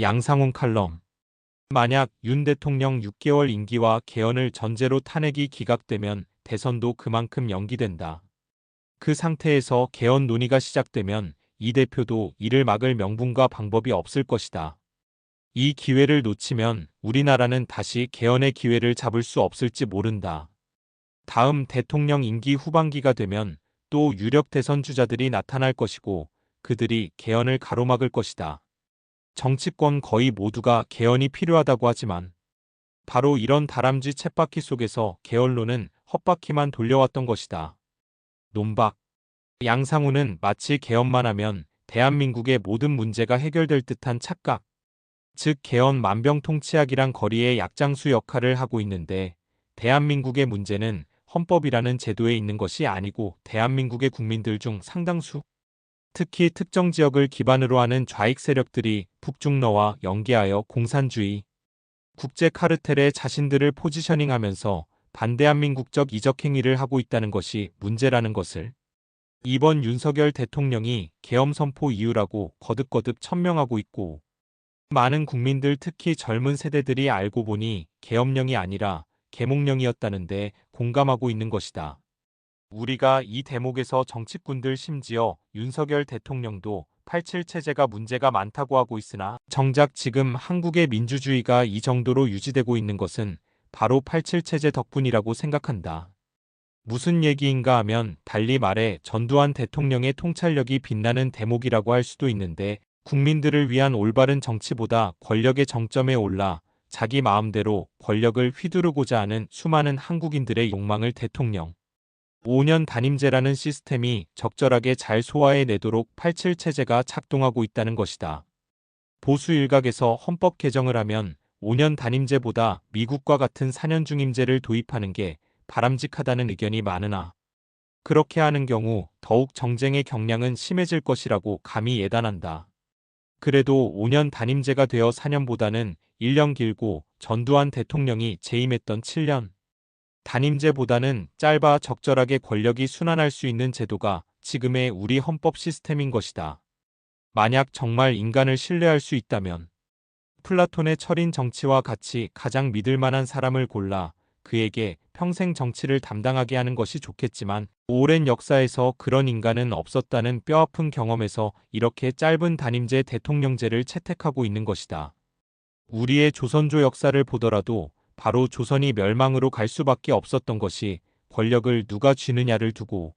양상훈 칼럼. 만약 윤 대통령 6개월 임기와 개헌을 전제로 탄핵이 기각되면 대선도 그만큼 연기된다. 그 상태에서 개헌 논의가 시작되면 이 대표도 이를 막을 명분과 방법이 없을 것이다. 이 기회를 놓치면 우리나라는 다시 개헌의 기회를 잡을 수 없을지 모른다. 다음 대통령 임기 후반기가 되면 또 유력 대선 주자들이 나타날 것이고 그들이 개헌을 가로막을 것이다. 정치권 거의 모두가 개헌이 필요하다고 하지만 바로 이런 다람쥐 쳇바퀴 속에서 개헌론은 헛바퀴만 돌려왔던 것이다. 논박. 양상훈은 마치 개헌만 하면 대한민국의 모든 문제가 해결될 듯한 착각, 즉 개헌 만병통치약이란 거리의 약장수 역할을 하고 있는데 대한민국의 문제는 헌법이라는 제도에 있는 것이 아니고 대한민국의 국민들 중 상당수, 특히 특정 지역을 기반으로 하는 좌익 세력들이 북중러와 연계하여 공산주의, 국제 카르텔에 자신들을 포지셔닝하면서 반대한민국적 이적행위를 하고 있다는 것이 문제라는 것을 이번 윤석열 대통령이 계엄 선포 이유라고 거듭거듭 천명하고 있고 많은 국민들 특히 젊은 세대들이 알고 보니 계엄령이 아니라 계몽령이었다는데 공감하고 있는 것이다. 우리가 이 대목에서 정치꾼들 심지어 윤석열 대통령도 87 체제가 문제가 많다고 하고 있으나 정작 지금 한국의 민주주의가 이 정도로 유지되고 있는 것은 바로 87 체제 덕분이라고 생각한다. 무슨 얘기인가 하면 달리 말해 전두환 대통령의 통찰력이 빛나는 대목이라고 할 수도 있는데 국민들을 위한 올바른 정치보다 권력의 정점에 올라 자기 마음대로 권력을 휘두르고자 하는 수많은 한국인들의 욕망을 대통령 5년 단임제라는 시스템이 적절하게 잘 소화해내도록 87 체제가 작동하고 있다는 것이다. 보수 일각에서 헌법 개정을 하면 5년 단임제보다 미국과 같은 4년 중임제를 도입하는 게 바람직하다는 의견이 많으나 그렇게 하는 경우 더욱 정쟁의 경량은 심해질 것이라고 감히 예단한다. 그래도 5년 단임제가 되어 4년보다는 1년 길고 전두환 대통령이 재임했던 7년 단임제보다는 짧아 적절하게 권력이 순환할 수 있는 제도가 지금의 우리 헌법 시스템인 것이다. 만약 정말 인간을 신뢰할 수 있다면 플라톤의 철인 정치와 같이 가장 믿을 만한 사람을 골라 그에게 평생 정치를 담당하게 하는 것이 좋겠지만 오랜 역사에서 그런 인간은 없었다는 뼈아픈 경험에서 이렇게 짧은 단임제 대통령제를 채택하고 있는 것이다. 우리의 조선조 역사를 보더라도 바로 조선이 멸망으로 갈 수밖에 없었던 것이 권력을 누가 쥐느냐를 두고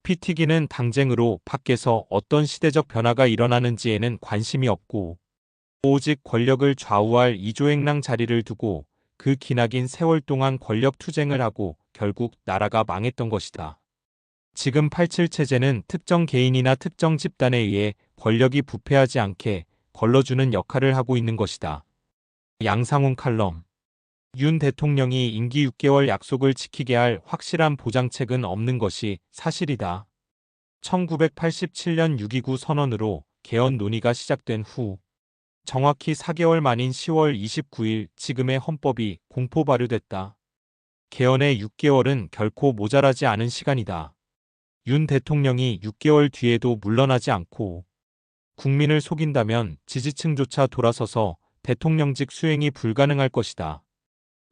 피 튀기는 당쟁으로 밖에서 어떤 시대적 변화가 일어나는지에는 관심이 없고 오직 권력을 좌우할 이조행랑 자리를 두고 그 기나긴 세월 동안 권력 투쟁을 하고 결국 나라가 망했던 것이다. 지금 87 체제는 특정 개인이나 특정 집단에 의해 권력이 부패하지 않게 걸러주는 역할을 하고 있는 것이다. 양상훈 칼럼. 윤 대통령이 임기 6개월 약속을 지키게 할 확실한 보장책은 없는 것이 사실이다. 1987년 6.29 선언으로 개헌 논의가 시작된 후 정확히 4개월 만인 10월 29일 지금의 헌법이 공포 발효됐다. 개헌의 6개월은 결코 모자라지 않은 시간이다. 윤 대통령이 6개월 뒤에도 물러나지 않고 국민을 속인다면 지지층조차 돌아서서 대통령직 수행이 불가능할 것이다.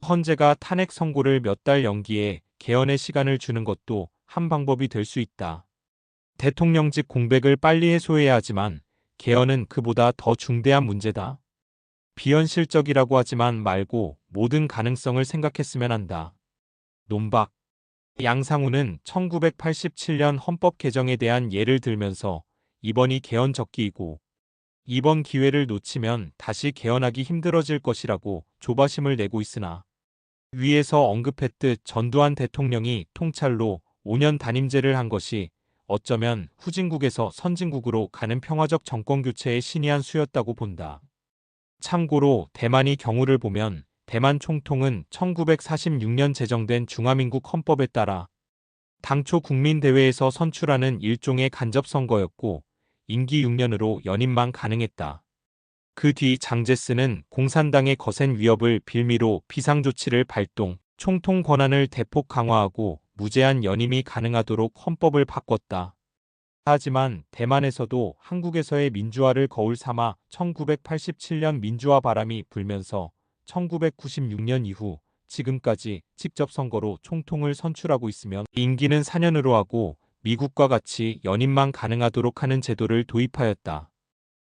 헌재가 탄핵 선고를 몇 달 연기해 개헌의 시간을 주는 것도 한 방법이 될 수 있다. 대통령직 공백을 빨리 해소해야 하지만 개헌은 그보다 더 중대한 문제다. 비현실적이라고 하지만 말고 모든 가능성을 생각했으면 한다. 논박. 양상훈은 1987년 헌법 개정에 대한 예를 들면서 이번이 개헌 적기이고 이번 기회를 놓치면 다시 개헌하기 힘들어질 것이라고 조바심을 내고 있으나 위에서 언급했듯 전두환 대통령이 통찰로 5년 단임제를 한 것이 어쩌면 후진국에서 선진국으로 가는 평화적 정권교체의 신의 한 수였다고 본다. 참고로 대만이 경우를 보면 대만 총통은 1946년 제정된 중화민국 헌법에 따라 당초 국민대회에서 선출하는 일종의 간접선거였고 임기 6년으로 연임만 가능했다. 그 뒤 장제스는 공산당의 거센 위협을 빌미로 비상조치를 발동, 총통 권한을 대폭 강화하고 무제한 연임이 가능하도록 헌법을 바꿨다. 하지만 대만에서도 한국에서의 민주화를 거울 삼아 1987년 민주화 바람이 불면서 1996년 이후 지금까지 직접 선거로 총통을 선출하고 있으며 임기는 4년으로 하고 미국과 같이 연임만 가능하도록 하는 제도를 도입하였다.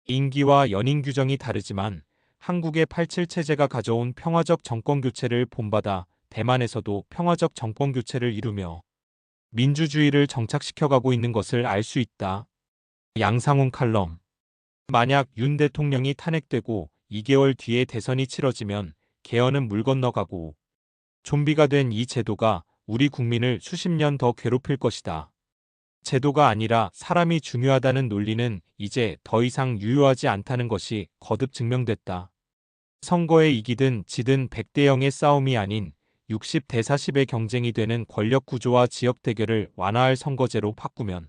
임기와 연임 규정이 다르지만 한국의 87 체제가 가져온 평화적 정권 교체를 본받아 대만에서도 평화적 정권 교체를 이루며 민주주의를 정착시켜가고 있는 것을 알 수 있다. 양상훈 칼럼. 만약 윤 대통령이 탄핵되고 2개월 뒤에 대선이 치러지면 개헌은 물 건너가고 좀비가 된 이 제도가 우리 국민을 수십 년 더 괴롭힐 것이다. 제도가 아니라 사람이 중요하다는 논리는 이제 더 이상 유효하지 않다는 것이 거듭 증명됐다. 선거에 이기든 지든 100대 0의 싸움이 아닌 60대 40의 경쟁이 되는 권력 구조와 지역 대결을 완화할 선거제로 바꾸면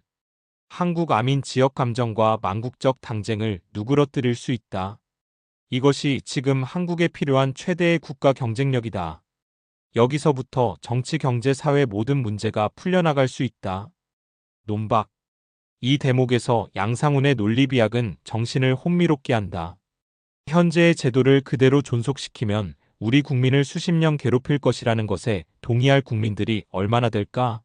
한국 아민 지역 감정과 망국적 당쟁을 누그러뜨릴 수 있다. 이것이 지금 한국에 필요한 최대의 국가 경쟁력이다. 여기서부터 정치, 경제, 사회 모든 문제가 풀려나갈 수 있다. 논박. 이 대목에서 양상훈의 논리비약은 정신을 혼미롭게 한다. 현재의 제도를 그대로 존속시키면 우리 국민을 수십 년 괴롭힐 것이라는 것에 동의할 국민들이 얼마나 될까?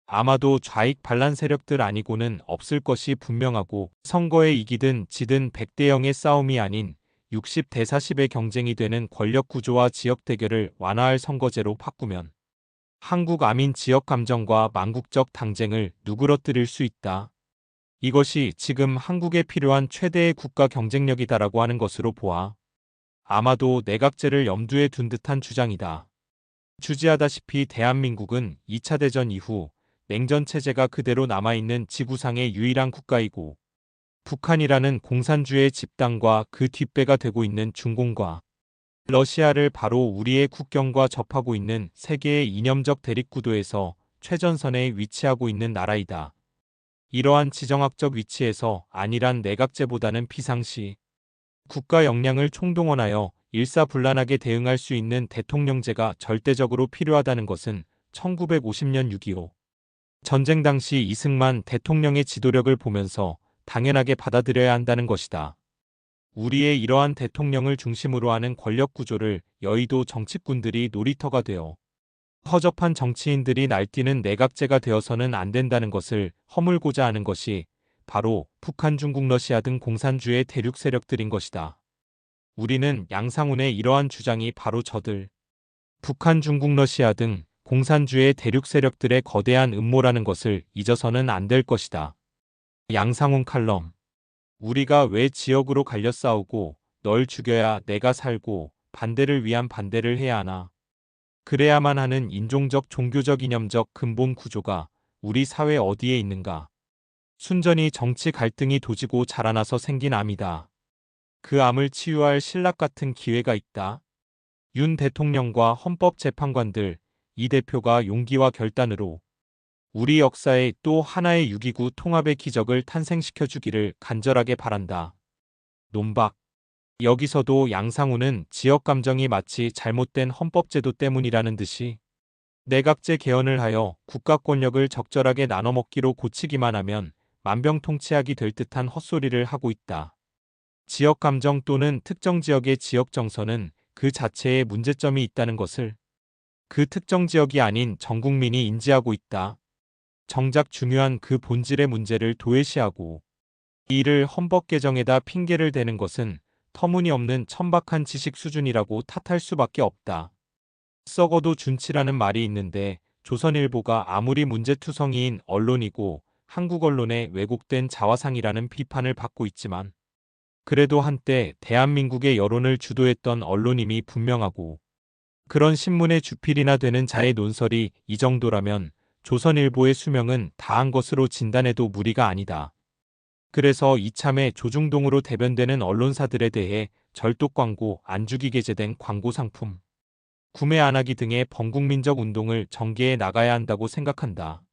아마도 좌익 반란 세력들 아니고는 없을 것이 분명하고 선거에 이기든 지든 100대 0의 싸움이 아닌 60대 40의 경쟁이 되는 권력 구조와 지역 대결을 완화할 선거제로 바꾸면 한국 아민 지역 감정과 망국적 당쟁을 누그러뜨릴 수 있다. 이것이 지금 한국에 필요한 최대의 국가 경쟁력이다라고 하는 것으로 보아 아마도 내각제를 염두에 둔 듯한 주장이다. 주지하다시피 대한민국은 2차 대전 이후 냉전 체제가 그대로 남아있는 지구상의 유일한 국가이고 북한이라는 공산주의 집단과 그 뒷배가 되고 있는 중공과 러시아를 바로 우리의 국경과 접하고 있는 세계의 이념적 대립구도에서 최전선에 위치하고 있는 나라이다. 이러한 지정학적 위치에서 안일한 내각제보다는 비상시 국가 역량을 총동원하여 일사불란하게 대응할 수 있는 대통령제가 절대적으로 필요하다는 것은 1950년 6.25 전쟁 당시 이승만 대통령의 지도력을 보면서 당연하게 받아들여야 한다는 것이다. 우리의 이러한 대통령을 중심으로 하는 권력 구조를 여의도 정치꾼들이 놀이터가 되어 허접한 정치인들이 날뛰는 내각제가 되어서는 안 된다는 것을 허물고자 하는 것이 바로 북한, 중국, 러시아 등 공산주의 대륙 세력들인 것이다. 우리는 양상훈의 이러한 주장이 바로 저들 북한, 중국, 러시아 등 공산주의 대륙 세력들의 거대한 음모라는 것을 잊어서는 안 될 것이다. 양상훈 칼럼. 우리가 왜 지역으로 갈려 싸우고 널 죽여야 내가 살고 반대를 위한 반대를 해야 하나. 그래야만 하는 인종적 종교적 이념적 근본 구조가 우리 사회 어디에 있는가. 순전히 정치 갈등이 도지고 자라나서 생긴 암이다. 그 암을 치유할 신락 같은 기회가 있다. 윤 대통령과 헌법재판관들 이 대표가 용기와 결단으로 우리 역사에 또 하나의 6.29 통합의 기적을 탄생시켜 주기를 간절하게 바란다. 논박. 여기서도 양상훈은 지역 감정이 마치 잘못된 헌법제도 때문이라는 듯이 내각제 개헌을 하여 국가 권력을 적절하게 나눠먹기로 고치기만 하면 만병통치약이 될 듯한 헛소리를 하고 있다. 지역 감정 또는 특정 지역의 지역 정서는 그 자체에 문제점이 있다는 것을 그 특정 지역이 아닌 전 국민이 인지하고 있다. 정작 중요한 그 본질의 문제를 도외시하고 이를 헌법 개정에다 핑계를 대는 것은 터무니없는 천박한 지식 수준이라고 탓할 수밖에 없다. 썩어도 준치라는 말이 있는데 조선일보가 아무리 문제투성이인 언론이고 한국 언론의 왜곡된 자화상이라는 비판을 받고 있지만 그래도 한때 대한민국의 여론을 주도했던 언론임이 분명하고 그런 신문의 주필이나 되는 자의 논설이 이 정도라면 조선일보의 수명은 다한 것으로 진단해도 무리가 아니다. 그래서 이참에 조중동으로 대변되는 언론사들에 대해 절독 광고, 안주기 게재된 광고 상품, 구매 안 하기 등의 범국민적 운동을 전개해 나가야 한다고 생각한다.